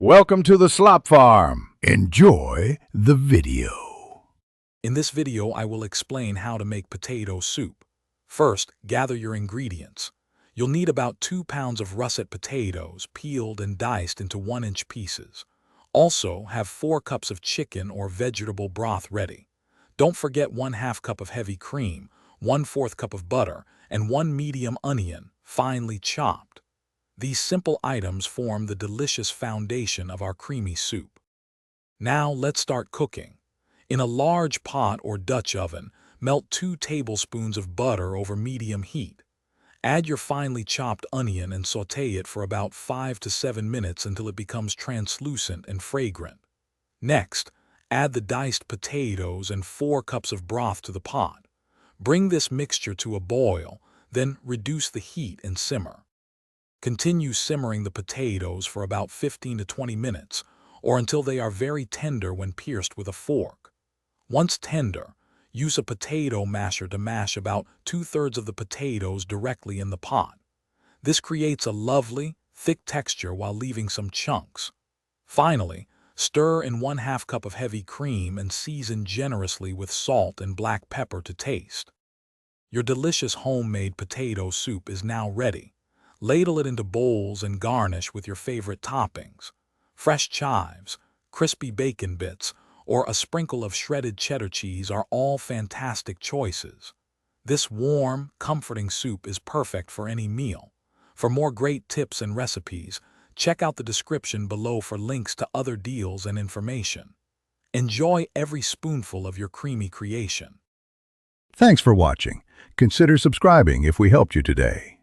Welcome to the Slop Farm. Enjoy the video. In this video, I will explain how to make potato soup. First, gather your ingredients. You'll need about 2 pounds of russet potatoes, peeled and diced into 1-inch pieces. Also, have 4 cups of chicken or vegetable broth ready. Don't forget 1/2 cup of heavy cream, 1/4 cup of butter, and 1 medium onion, finely chopped. These simple items form the delicious foundation of our creamy soup. Now let's start cooking. In a large pot or Dutch oven, melt 2 tablespoons of butter over medium heat. Add your finely chopped onion and sauté it for about 5 to 7 minutes until it becomes translucent and fragrant. Next, add the diced potatoes and 4 cups of broth to the pot. Bring this mixture to a boil, then reduce the heat and simmer. Continue simmering the potatoes for about 15 to 20 minutes, or until they are very tender when pierced with a fork. Once tender, use a potato masher to mash about 2/3 of the potatoes directly in the pot. This creates a lovely, thick texture while leaving some chunks. Finally, stir in 1/2 cup of heavy cream and season generously with salt and black pepper to taste. Your delicious homemade potato soup is now ready. Ladle it into bowls and garnish with your favorite toppings. Fresh chives, crispy bacon bits, or a sprinkle of shredded cheddar cheese are all fantastic choices. This warm, comforting soup is perfect for any meal. For more great tips and recipes, check out the description below for links to other deals and information. Enjoy every spoonful of your creamy creation. Thanks for watching. Consider subscribing if we helped you today.